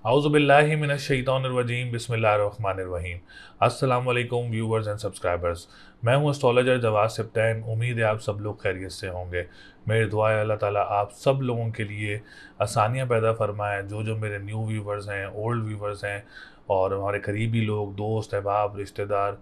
औज़ुबिल्लाहि मिनश्शैतानिर्रजीम बिस्मिल्लाहिर्रहमानिर्रहीम। अस्सलाम वालेकुम व्यूवर्स एंड सब्सक्राइबर्स। मैं हूं एस्ट्रोलॉजर जवाद सिप्तैन। उम्मीद है आप सब लोग खैरियत से होंगे। मेरी दुआ है अल्लाह ताला आप सब लोगों के लिए आसानियां पैदा फरमाएं। जो मेरे न्यू व्यूवर्स हैं, ओल्ड व्यूवर्स हैं और हमारे करीबी लोग, दोस्त अहबाब, रिश्तेदार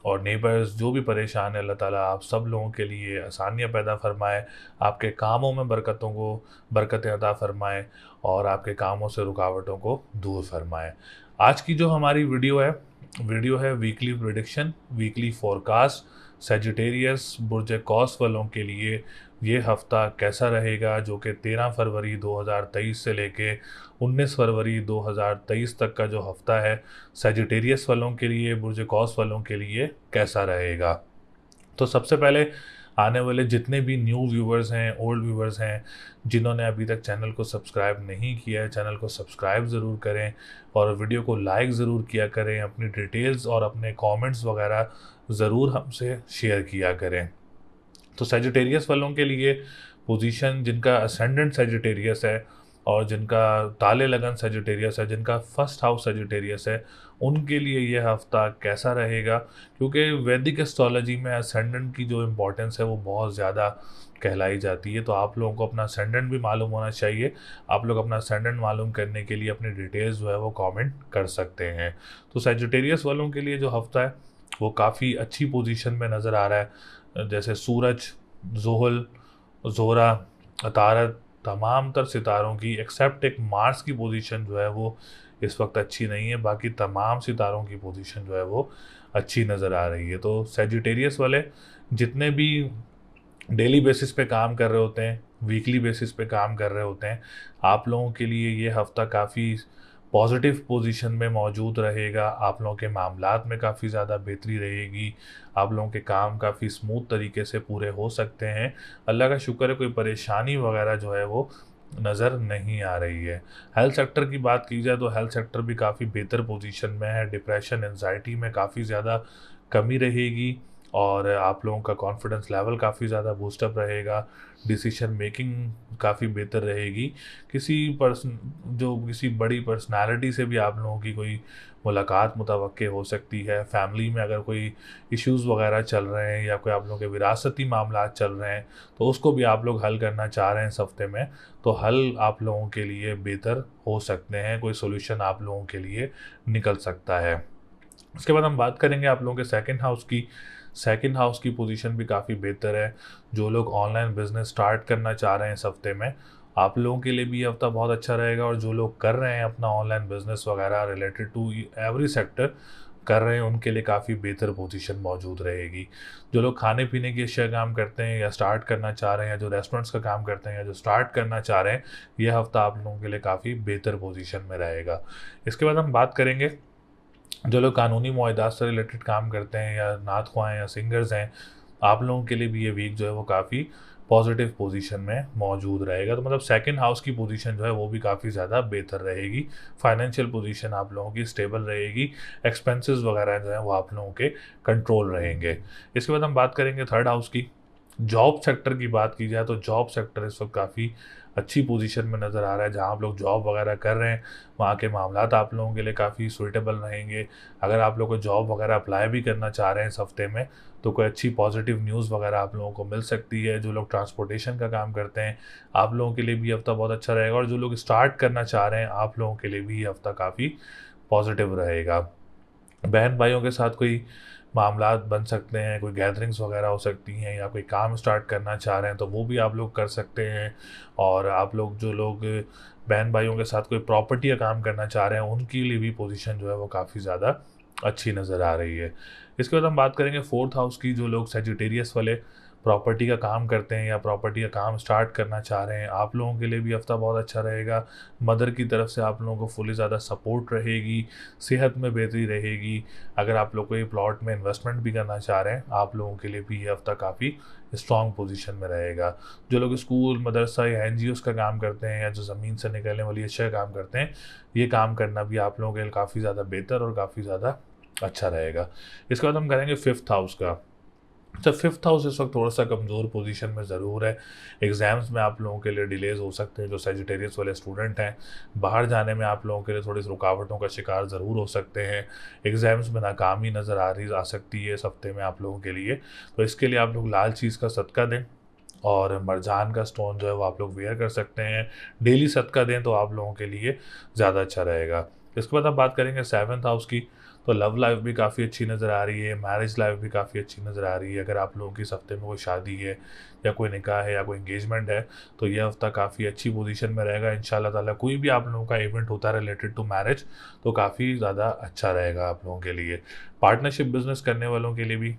और नेबर्स जो भी परेशान है, अल्लाह ताला आप सब लोगों के लिए आसानियाँ पैदा फरमाए, आपके कामों में बरकतों को बरकतें अता फरमाए और आपके कामों से रुकावटों को दूर फरमाए। आज की जो हमारी वीडियो है weekly prediction, weekly forecast Sagittarius बुर्ज कौस वालों के लिए ये हफ़्ता कैसा रहेगा, जो कि 13 फरवरी 2023 से लेके 19 फरवरी 2023 तक का जो हफ़्ता है सेजिटेरियस वालों के लिए, बुर्ज कौस वालों के लिए कैसा रहेगा। तो सबसे पहले आने वाले जितने भी न्यू व्यूवर्स हैं, ओल्ड व्यूवर्स हैं, जिन्होंने अभी तक चैनल को सब्सक्राइब नहीं किया है, चैनल को सब्सक्राइब ज़रूर करें और वीडियो को लाइक ज़रूर किया करें। अपनी डिटेल्स और अपने कमेंट्स वगैरह ज़रूर हमसे शेयर किया करें। तो सेजिटेरियस वालों के लिए पोजीशन, जिनका असेंडेंट सेजिटेरियस है और जिनका ताले लगन सेजिटेरियस है, जिनका फर्स्ट हाउस सेजिटेरियस है, उनके लिए ये हफ़्ता कैसा रहेगा, क्योंकि वैदिक एस्ट्रोलॉजी में असेंडेंट की जो इम्पोर्टेंस है वो बहुत ज़्यादा कहलाई जाती है। तो आप लोगों को अपना असेंडेंट भी मालूम होना चाहिए। आप लोग अपना असेंडेंट मालूम करने के लिए अपनी डिटेल्स जो है वो कमेंट कर सकते हैं। तो सेजिटेरियस वालों के लिए जो हफ़्ता है वो काफ़ी अच्छी पोजीशन में नज़र आ रहा है। जैसे सूरज, ज़ोहल, ज़ोहरा, अतारत, तमाम तर सितारों की एक्सेप्ट एक मार्स की पोजीशन जो है वो इस वक्त अच्छी नहीं है। बाकी तमाम सितारों की पोजीशन जो है वो अच्छी नज़र आ रही है। तो सेजिटेरियस वाले जितने भी डेली बेसिस पे काम कर रहे होते हैं, वीकली बेसिस पे काम कर रहे होते हैं, आप लोगों के लिए ये हफ़्ता काफ़ी पॉजिटिव पोजीशन में मौजूद रहेगा। आप लोगों के मामलात में काफ़ी ज़्यादा बेहतरी रहेगी। आप लोगों के काम काफ़ी स्मूथ तरीके से पूरे हो सकते हैं। अल्लाह का शुक्र है, कोई परेशानी वगैरह जो है वो नज़र नहीं आ रही है। हेल्थ सेक्टर की बात की जाए तो हेल्थ सेक्टर भी काफ़ी बेहतर पोजीशन में है। डिप्रेशन, एंजाइटी में काफ़ी ज़्यादा कमी रहेगी और आप लोगों का कॉन्फिडेंस लेवल काफ़ी ज़्यादा बूस्टअप रहेगा। डिसीजन मेकिंग काफ़ी बेहतर रहेगी। किसी बड़ी पर्सनालिटी से भी आप लोगों की कोई मुलाकात मुतवक्के हो सकती है। फैमिली में अगर कोई इश्यूज़ वगैरह चल रहे हैं या कोई आप लोगों के विरासती मामलात चल रहे हैं तो उसको भी आप लोग हल करना चाह रहे हैं इस हफ्ते में, तो हल आप लोगों के लिए बेहतर हो सकते हैं। कोई सोल्यूशन आप लोगों के लिए निकल सकता है। उसके बाद हम बात करेंगे आप लोगों के सेकंड हाउस की। सेकंड हाउस की पोजीशन भी काफ़ी बेहतर है। जो लोग ऑनलाइन बिजनेस स्टार्ट करना चाह रहे हैं इस हफ्ते में, आप लोगों के लिए भी ये हफ्ता बहुत अच्छा रहेगा। और जो लोग कर रहे हैं अपना ऑनलाइन बिजनेस वगैरह रिलेटेड टू एवरी सेक्टर कर रहे हैं, उनके लिए काफ़ी बेहतर पोजीशन मौजूद रहेगी। जो लोग खाने पीने की अशिया काम करते हैं या स्टार्ट करना चाह रहे हैं, जो रेस्टोरेंट्स का काम करते हैं या जो स्टार्ट करना चाह रहे हैं, यह हफ्ता आप लोगों के लिए काफ़ी बेहतर पोजीशन में रहेगा। इसके बाद हम बात करेंगे जो लोग कानूनी मुआहदात से रिलेटेड काम करते हैं या नात ख्वाह हैं या सिंगर्स हैं, आप लोगों के लिए भी ये वीक जो है वो काफ़ी पॉजिटिव पोजीशन में मौजूद रहेगा। तो मतलब सेकंड हाउस की पोजीशन जो है वो भी काफ़ी ज़्यादा बेहतर रहेगी। फाइनेंशियल पोजीशन आप लोगों की स्टेबल रहेगी। एक्सपेंसेस वगैरह जो है वो आप लोगों के कंट्रोल रहेंगे। इसके बाद हम बात करेंगे थर्ड हाउस की। जॉब सेक्टर की बात की जाए तो जॉब सेक्टर इस वक्त काफ़ी अच्छी पोजीशन में नज़र आ रहा है। जहाँ आप लोग जॉब वगैरह कर रहे हैं वहाँ के मामलात आप लोगों के लिए काफ़ी सूटेबल रहेंगे। अगर आप लोग को जॉब वगैरह अप्लाई भी करना चाह रहे हैं इस हफ्ते में, तो कोई अच्छी पॉजिटिव न्यूज़ वगैरह आप लोगों को मिल सकती है। जो लोग ट्रांसपोर्टेशन का काम करते हैं, आप लोगों के लिए भी ये हफ्ता बहुत अच्छा रहेगा। और जो लोग स्टार्ट करना चाह रहे हैं, आप लोगों के लिए भी ये हफ्ता काफ़ी पॉजिटिव रहेगा। बहन भाइयों के साथ कोई मामलात बन सकते हैं, कोई गैदरिंग्स वगैरह हो सकती हैं, या कोई काम स्टार्ट करना चाह रहे हैं तो वो भी आप लोग कर सकते हैं। और आप लोग जो लोग बहन भाइयों के साथ कोई प्रॉपर्टी का काम करना चाह रहे हैं, उनके लिए भी पोजीशन जो है वो काफ़ी ज़्यादा अच्छी नज़र आ रही है। इसके बाद हम बात करेंगे फोर्थ हाउस की। जो लोग सेजिटेरियस वाले प्रॉपर्टी का काम करते हैं या प्रॉपर्टी का काम स्टार्ट करना चाह रहे हैं, आप लोगों के लिए भी हफ्ता बहुत अच्छा रहेगा। मदर की तरफ से आप लोगों को फुली ज़्यादा सपोर्ट रहेगी, सेहत में बेहतरी रहेगी। अगर आप लोग कोई प्लॉट में इन्वेस्टमेंट भी करना चाह रहे हैं, आप लोगों के लिए भी ये हफ्ता काफ़ी स्ट्रॉन्ग पोजीशन में रहेगा। जो लोग स्कूल, मदरसा या एनजीओज़ का काम करते हैं या जो ज़मीन से निकलने वाली अशिया का काम करते हैं, ये काम करना भी आप लोगों के लिए काफ़ी ज़्यादा बेहतर और काफ़ी ज़्यादा अच्छा रहेगा। इसके बाद हम करेंगे फिफ्थ हाउस का। अच्छा, फिफ्थ हाउस इस वक्त थोड़ा सा कमज़ोर पोजीशन में ज़रूर है। एग्ज़ाम्स में आप लोगों के लिए डिलेज हो सकते हैं, जो सेजिटेरियस वाले स्टूडेंट हैं। बाहर जाने में आप लोगों के लिए थोड़ी सी रुकावटों का शिकार ज़रूर हो सकते हैं। एग्ज़ाम्स में नाकामी नज़र आ सकती है इस हफ्ते में आप लोगों के लिए। तो इसके लिए आप लोग लाल चीज़ का सदका दें और मरजान का स्टोन जो है वो आप लोग वेयर कर सकते हैं। डेली सदका दें तो आप लोगों के लिए ज़्यादा अच्छा रहेगा। इसके बाद हम बात करेंगे सेवन्थ हाउस की। तो लव लाइफ भी काफ़ी अच्छी नज़र आ रही है, मैरिज लाइफ भी काफ़ी अच्छी नज़र आ रही है। अगर आप लोगों की इस हफ्ते में कोई शादी है या कोई निकाह है या कोई इंगेजमेंट है तो ये हफ्ता काफ़ी अच्छी पोजीशन में रहेगा इंशाल्लाह ताला। कोई भी आप लोगों का इवेंट होता है रिलेटेड टू मैरिज तो काफ़ी ज़्यादा अच्छा रहेगा आप लोगों के लिए। पार्टनरशिप बिजनेस करने वालों के लिए भी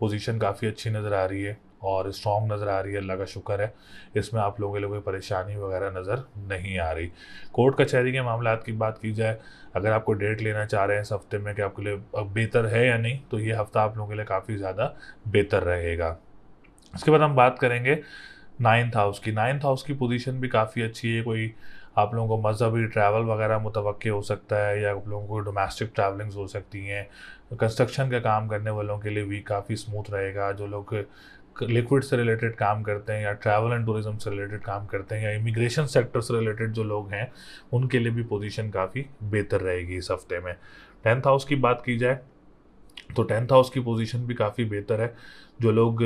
पोजीशन काफ़ी अच्छी नज़र आ रही है और स्ट्रॉन्ग नज़र आ रही है, अल्लाह का शुक्र है। इसमें आप लोगों के लिए कोई परेशानी वगैरह नज़र नहीं आ रही। कोर्ट कचहरी के मामलात की बात की जाए, अगर आप कोई डेट लेना चाह रहे हैं इस हफ्ते में कि आपके लिए बेहतर है या नहीं, तो ये हफ्ता आप लोगों के लिए काफ़ी ज़्यादा बेहतर रहेगा। इसके बाद हम बात करेंगे नाइन्थ हाउस की। नाइन्थ हाउस की पोजीशन भी काफ़ी अच्छी है। कोई आप लोगों को मजहबी ट्रैवल वगैरह मुतवक्के हो सकता है या आप लोगों को डोमेस्टिक ट्रैवलिंग्स हो सकती हैं। कंस्ट्रक्शन का काम करने वालों के लिए भी काफ़ी स्मूथ रहेगा। जो लोग लिक्विड से रिलेटेड काम करते हैं या ट्रैवल एंड टूरिज्म से रिलेटेड काम करते हैं या इमिग्रेशन सेक्टर से रिलेटेड जो लोग हैं उनके लिए भी पोजीशन काफ़ी बेहतर रहेगी इस हफ्ते में। टेंथ हाउस की बात की जाए तो टेंथ हाउस की पोजीशन भी काफ़ी बेहतर है। जो लोग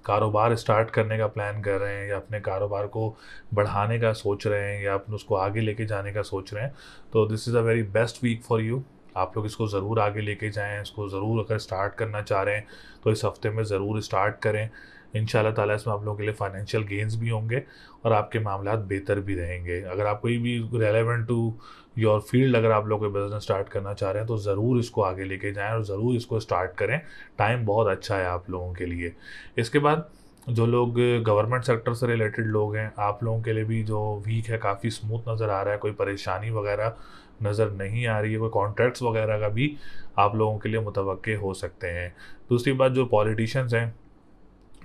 कारोबार स्टार्ट करने का प्लान कर रहे हैं या अपने कारोबार को बढ़ाने का सोच रहे हैं या अपने उसको आगे लेके जाने का सोच रहे हैं तो this is a very best week for you. आप लोग इसको ज़रूर आगे लेके जाएं, इसको ज़रूर अगर स्टार्ट करना चाह रहे हैं तो इस हफ्ते में ज़रूर स्टार्ट करें। इंशाल्लाह ताला इसमें आप लोगों के लिए फाइनेंशियल गेंस भी होंगे और आपके मामलात बेहतर भी रहेंगे। अगर आप कोई भी रेलेवेंट टू योर फील्ड अगर आप लोग कोई बिज़नेस स्टार्ट करना चाह रहे हैं तो ज़रूर इसको आगे लेके जाएं और ज़रूर इसको स्टार्ट करें। टाइम बहुत अच्छा है आप लोगों के लिए। इसके बाद जो लोग गवर्नमेंट सेक्टर से रिलेटेड लोग हैं आप लोगों के लिए भी जो वीक है काफ़ी स्मूथ नज़र आ रहा है। कोई परेशानी वगैरह नज़र नहीं आ रही है। कोई कॉन्ट्रैक्ट्स वगैरह का भी आप लोगों के लिए मुतवक्के हो सकते हैं। दूसरी बात, जो पॉलिटिशियंस हैं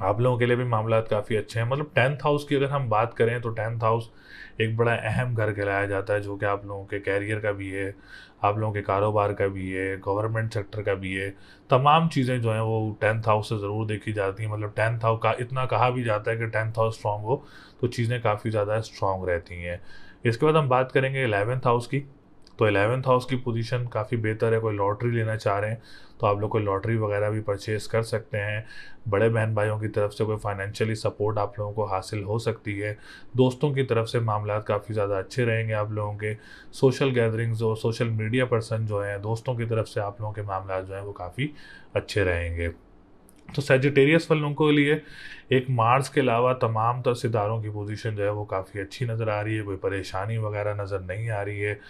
आप लोगों के लिए भी मामलात काफ़ी अच्छे हैं। मतलब टेंथ हाउस की अगर हम बात करें तो टेंथ हाउस एक बड़ा अहम घर कहलाया जाता है, जो कि आप लोगों के कैरियर का भी है, आप लोगों के कारोबार का भी है, गवर्नमेंट सेक्टर का भी है। तमाम चीज़ें जो हैं वो टेंथ हाउस से ज़रूर देखी जाती हैं। मतलब टेंथ हाउस का इतना कहा भी जाता है कि टेंथ हाउस स्ट्रॉन्ग हो तो चीज़ें काफ़ी ज़्यादा स्ट्रॉन्ग रहती हैं। इसके बाद हम बात करेंगे 11th हाउस की। तो 11th हाउस की पोजीशन काफ़ी बेहतर है। कोई लॉटरी लेना चाह रहे हैं तो आप लोग कोई लॉटरी वगैरह भी परचेज़ कर सकते हैं। बड़े बहन भाइयों की तरफ से कोई फाइनेंशियली सपोर्ट आप लोगों को हासिल हो सकती है। दोस्तों की तरफ से मामलात काफ़ी ज़्यादा अच्छे रहेंगे आप लोगों के। सोशल गैदरिंग्स और सोशल मीडिया पर्सन जो हैं दोस्तों की तरफ से आप लोगों के मामलात जो हैं वो काफ़ी अच्छे रहेंगे। तो सैजिटेरियस वालों के लिए एक मार्स के अलावा तमाम तर सितारों की पोजीशन जो है वो काफ़ी अच्छी नज़र आ रही है। कोई परेशानी वगैरह नज़र नहीं आ रही है।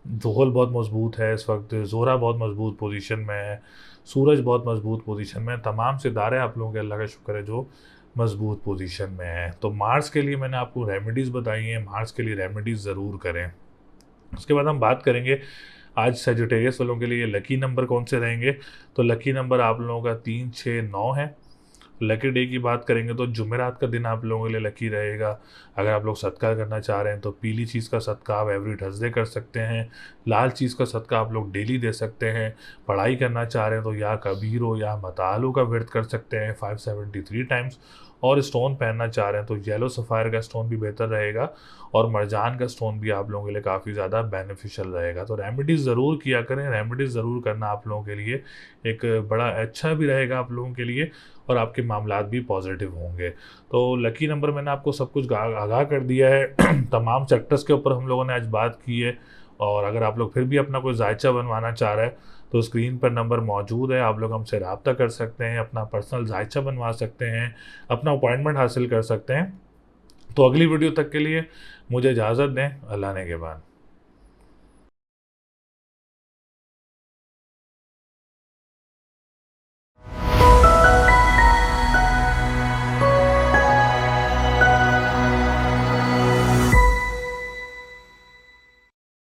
ज़ोहल बहुत मजबूत है इस वक्त, ज़ोहरा बहुत मजबूत पोजीशन में है, सूरज बहुत मजबूत पोजीशन में है। तमाम सितारे आप लोगों के अल्लाह का शुक्र है जो मजबूत पोजीशन में है। तो मार्स के लिए मैंने आपको रेमेडीज़ बताई हैं, मार्स के लिए रेमेडीज़ ज़रूर करें। उसके बाद हम बात करेंगे आज सजिटेरियस वालों के लिए लकी नंबर कौन से रहेंगे। तो लकी नंबर आप लोगों का 3, 6, 9 है। लकी डे की बात करेंगे तो जुमेरात का दिन आप लोगों के लिए लकी रहेगा। अगर आप लोग सदका करना चाह रहे हैं तो पीली चीज़ का सदका आप एवरी थर्सडे कर सकते हैं। लाल चीज़ का सदका आप लोग डेली दे सकते हैं। पढ़ाई करना चाह रहे हैं तो या कबीर हो या मतालो का व्रत कर सकते हैं 573 टाइम्स। और स्टोन पहनना चाह रहे हैं तो येलो सफ़ायर का स्टोन भी बेहतर रहेगा और मरजान का स्टोन भी आप लोगों के लिए काफ़ी ज़्यादा बेनिफिशियल रहेगा। तो रेमेडीज़ ज़रूर किया करें। रेमेडीज़ ज़रूर करना आप लोगों के लिए एक बड़ा अच्छा भी रहेगा आप लोगों के लिए और आपके मामलात भी पॉजिटिव होंगे। तो लकी नंबर मैंने आपको सब कुछ आगाह कर दिया है। तमाम सेक्टर्स के ऊपर हम लोगों ने आज बात की है। और अगर आप लोग फिर भी अपना कोई जायचा बनवाना चाह रहे हैं तो स्क्रीन पर नंबर मौजूद है, आप लोग हमसे रब्ता कर सकते हैं, अपना पर्सनल जायचा बनवा सकते हैं, अपना अपॉइंटमेंट हासिल कर सकते हैं। तो अगली वीडियो तक के लिए मुझे इजाज़त दें। अल्लाह ने के बाद।